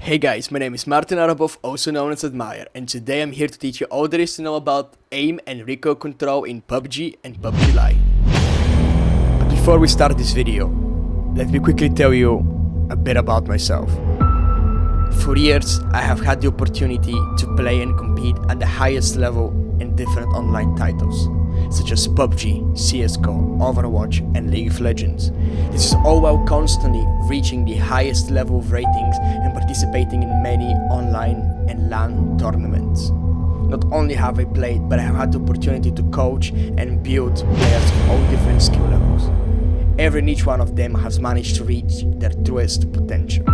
Hey guys, my name is Martin Arabov, also known as Admire, and today I'm here to teach you all there is to know about aim and recoil control in PUBG and PUBG Lite. But before we start this video, let me quickly tell you a bit about myself. For years, I have had the opportunity to play and compete at the highest level in different online titles, such as PUBG, CSGO, Overwatch and League of Legends. This is all while constantly reaching the highest level of ratings and participating in many online and LAN tournaments. Not only have I played, but I have had the opportunity to coach and build players of all different skill levels. Every and each one of them has managed to reach their truest potential.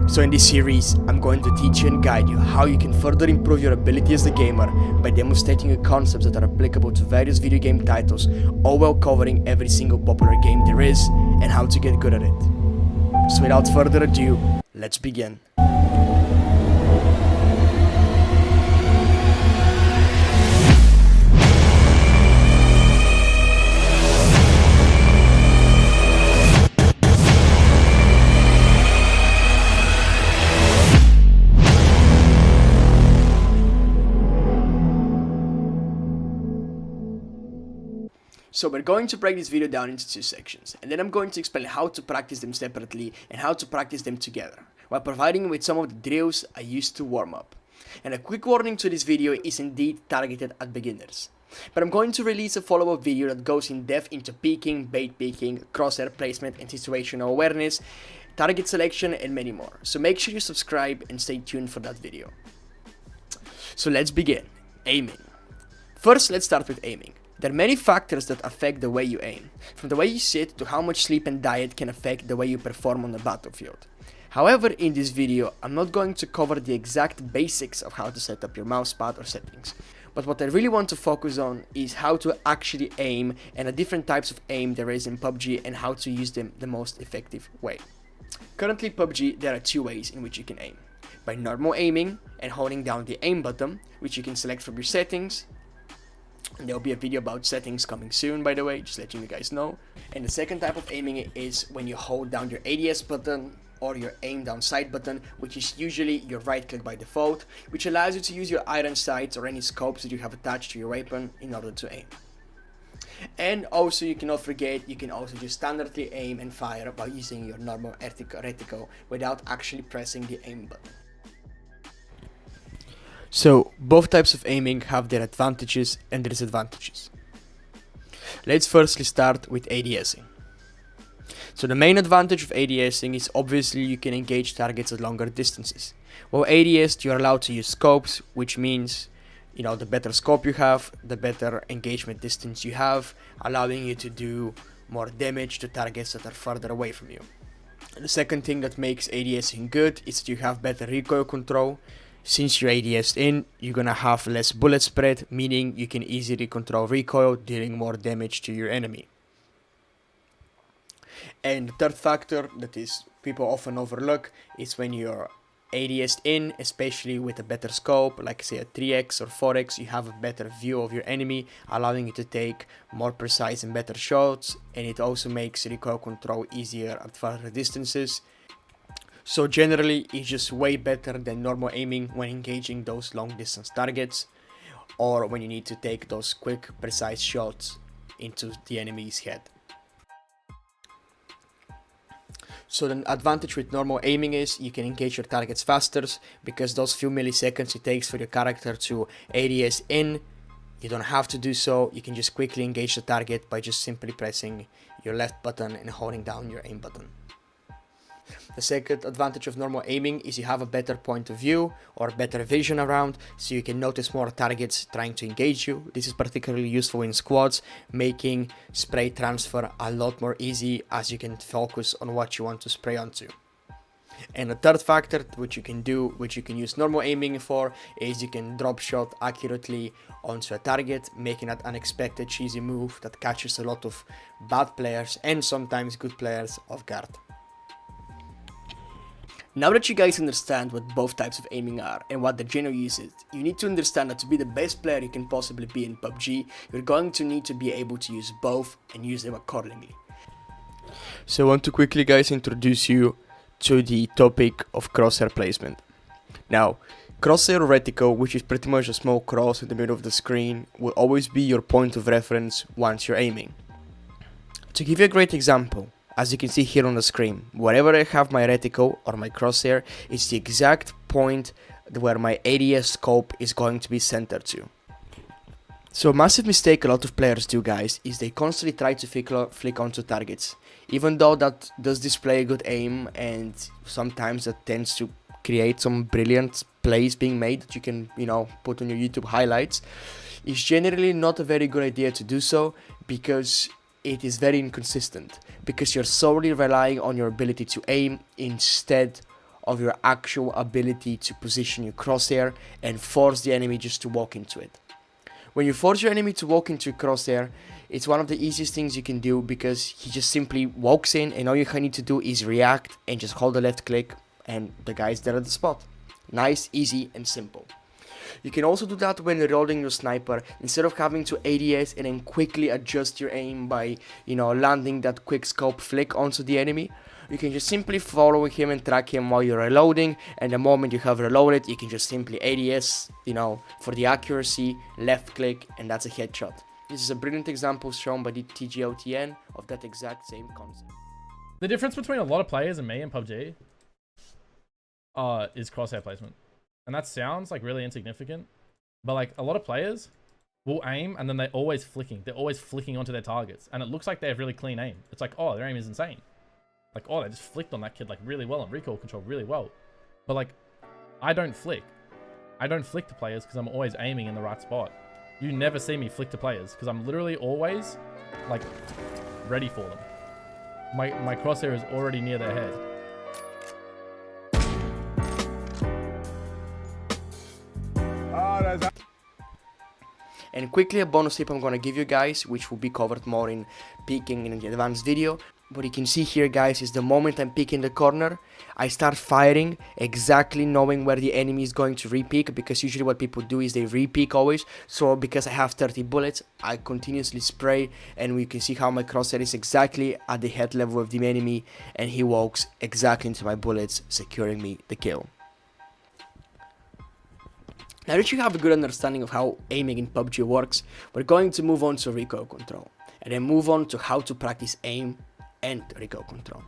So in this series, I'm going to teach you and guide you how you can further improve your ability as a gamer by demonstrating you concepts that are applicable to various video game titles, all while covering every single popular game there is and how to get good at it. So without further ado, let's begin. So we're going to break this video down into two sections, and then I'm going to explain how to practice them separately and how to practice them together, while providing you with some of the drills I used to warm up. And a quick warning to this video is indeed targeted at beginners. But I'm going to release a follow-up video that goes in depth into peeking, bait peeking, crosshair placement and situational awareness, target selection and many more. So make sure you subscribe and stay tuned for that video. So let's begin. Aiming. First, let's start with aiming. There are many factors that affect the way you aim, from the way you sit to how much sleep and diet can affect the way you perform on the battlefield. However, in this video, I'm not going to cover the exact basics of how to set up your mousepad or settings, but what I really want to focus on is how to actually aim and the different types of aim there is in PUBG and how to use them the most effective way. Currently PUBG, there are two ways in which you can aim. By normal aiming and holding down the aim button, which you can select from your settings. And there will be a video about settings coming soon, by the way, just letting you guys know. And the second type of aiming is when you hold down your ADS button or your aim down sight button, which is usually your right click by default, which allows you to use your iron sights or any scopes that you have attached to your weapon in order to aim. And also, you cannot forget, you can also just standardly aim and fire by using your normal reticle without actually pressing the aim button. So, both types of aiming have their advantages and disadvantages. Let's firstly start with ADSing. So the main advantage of ADSing is obviously you can engage targets at longer distances. While ADS, you're allowed to use scopes, which means, the better scope you have, the better engagement distance you have, allowing you to do more damage to targets that are further away from you. And the second thing that makes ADSing good is that you have better recoil control. Since you're ADS'd in, you're gonna have less bullet spread, meaning you can easily control recoil, dealing more damage to your enemy. And the third factor that is people often overlook is when you're ADS'd in, especially with a better scope, like say a 3x or 4x, you have a better view of your enemy, allowing you to take more precise and better shots, and it also makes recoil control easier at further distances. So generally, it's just way better than normal aiming when engaging those long distance targets or when you need to take those quick, precise shots into the enemy's head. So the advantage with normal aiming is you can engage your targets faster because those few milliseconds it takes for your character to ADS in, you don't have to do so. You can just quickly engage the target by just simply pressing your left button and holding down your aim button. The second advantage of normal aiming is you have a better point of view or better vision around, so you can notice more targets trying to engage you. This is particularly useful in squads, making spray transfer a lot more easy as you can focus on what you want to spray onto. And the third factor which you can use normal aiming for, is you can drop shot accurately onto a target, making that unexpected cheesy move that catches a lot of bad players and sometimes good players off guard. Now that you guys understand what both types of aiming are and what the general use is, you need to understand that to be the best player you can possibly be in PUBG, you're going to need to be able to use both and use them accordingly. So I want to quickly guys introduce you to the topic of crosshair placement. Now, crosshair reticle, which is pretty much a small cross in the middle of the screen, will always be your point of reference once you're aiming. To give you a great example, as you can see here on the screen, wherever I have my reticle or my crosshair, it's the exact point where my ADS scope is going to be centered to. So a massive mistake a lot of players do, guys, is they constantly try to flick onto targets. Even though that does display a good aim, and sometimes that tends to create some brilliant plays being made that you can, put on your YouTube highlights, it's generally not a very good idea to do so, because it is very inconsistent, because you're solely relying on your ability to aim instead of your actual ability to position your crosshair and force the enemy just to walk into it. When you force your enemy to walk into a crosshair, it's one of the easiest things you can do, because he just simply walks in and all you need to do is react and just hold the left click and the guy's there at the spot. Nice, easy and simple. You can also do that when reloading your sniper. Instead of having to ADS and then quickly adjust your aim by, landing that quick scope flick onto the enemy, you can just simply follow him and track him while you're reloading, and the moment you have reloaded, you can just simply ADS, for the accuracy, left click, and that's a headshot. This is a brilliant example shown by the TGLTN of that exact same concept. The difference between a lot of players and me in PUBG is crosshair placement. And that sounds like really insignificant, but like a lot of players will aim and then they're always flicking. They're always flicking onto their targets, and it looks like they have really clean aim. It's like, oh, their aim is insane. Like, oh, they just flicked on that kid like really well and recoil control really well. But like, I don't flick. I don't flick to players because I'm always aiming in the right spot. You never see me flick to players because I'm literally always like ready for them. My crosshair is already near their head. And quickly, a bonus tip I'm going to give you guys, which will be covered more in peeking in the advanced video. What you can see here, guys, is the moment I'm peeking the corner, I start firing exactly knowing where the enemy is going to re-peek, because usually what people do is they re-peek always. So because I have 30 bullets, I continuously spray, and we can see how my crosshair is exactly at the head level of the enemy, and he walks exactly into my bullets, securing me the kill. Now that you have a good understanding of how aiming in PUBG works, we're going to move on to recoil control, and then move on to how to practice aim and recoil control.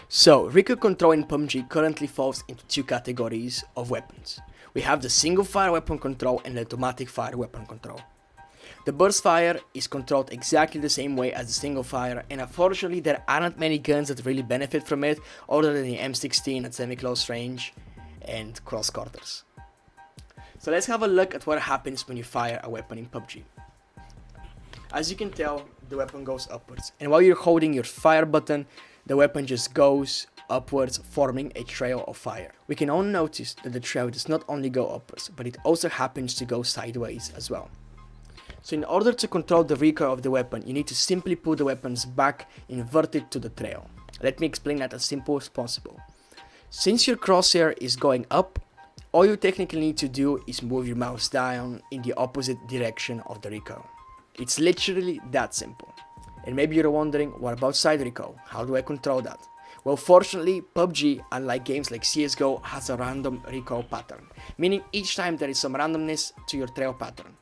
So, recoil control in PUBG currently falls into two categories of weapons. We have the single fire weapon control and the automatic fire weapon control. The burst fire is controlled exactly the same way as the single fire, and unfortunately there aren't many guns that really benefit from it other than the M16 at semi-close range and cross quarters. So let's have a look at what happens when you fire a weapon in PUBG. As you can tell, the weapon goes upwards, and while you're holding your fire button, the weapon just goes upwards, forming a trail of fire. We can all notice that the trail does not only go upwards, but it also happens to go sideways as well. So in order to control the recoil of the weapon, you need to simply put the weapons back inverted to the trail. Let me explain that as simple as possible. Since your crosshair is going up, all you technically need to do is move your mouse down in the opposite direction of the recoil. It's literally that simple. And maybe you're wondering, what about side recoil? How do I control that? Well, fortunately, PUBG, unlike games like CSGO, has a random recoil pattern, meaning each time there is some randomness to your trail pattern.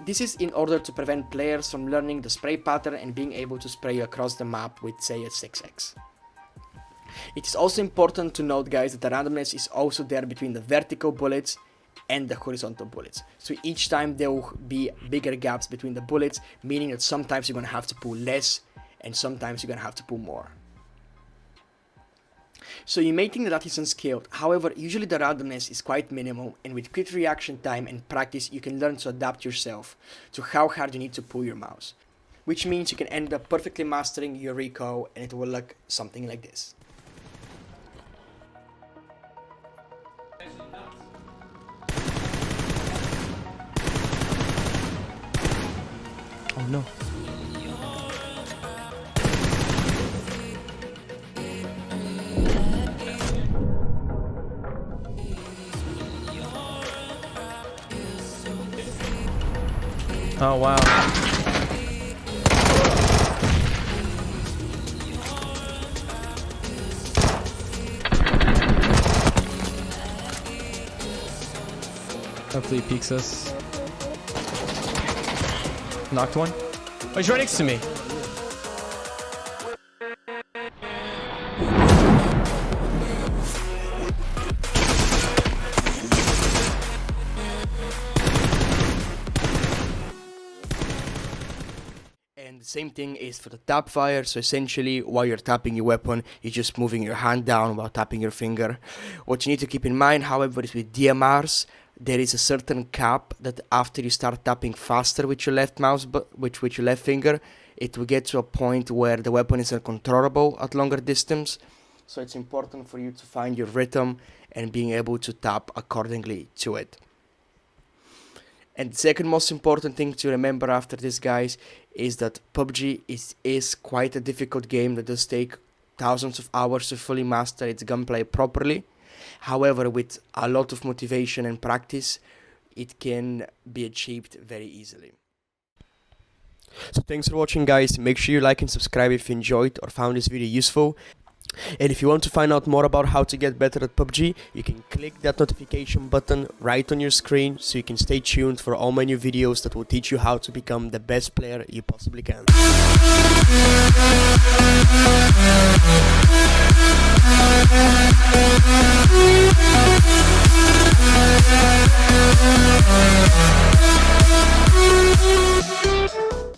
This is in order to prevent players from learning the spray pattern and being able to spray across the map with, say, a 6x. It is also important to note, guys, that the randomness is also there between the vertical bullets and the horizontal bullets. So each time there will be bigger gaps between the bullets, meaning that sometimes you're going to have to pull less and sometimes you're going to have to pull more. So you may think that is unskilled, however, usually the randomness is quite minimal, and with quick reaction time and practice you can learn to adapt yourself to how hard you need to pull your mouse. Which means you can end up perfectly mastering your recoil, and it will look something like this. Oh no. Oh wow. Hopefully he peeks us. Knocked one. Oh, he's right next to me. And the same thing is for the tap fire. So essentially, while you're tapping your weapon, you're just moving your hand down while tapping your finger. What you need to keep in mind, however, is with DMRs, there is a certain cap that after you start tapping faster with your left mouse, with your left finger, it will get to a point where the weapon is uncontrollable at longer distance. So it's important for you to find your rhythm and being able to tap accordingly to it. And the second most important thing to remember after this, guys, is that PUBG is quite a difficult game that does take thousands of hours to fully master its gunplay properly. However, with a lot of motivation and practice, it can be achieved very easily. So thanks for watching, guys. Make sure you like and subscribe if you enjoyed or found this video useful. And if you want to find out more about how to get better at PUBG, you can click that notification button right on your screen so you can stay tuned for all my new videos that will teach you how to become the best player you possibly can.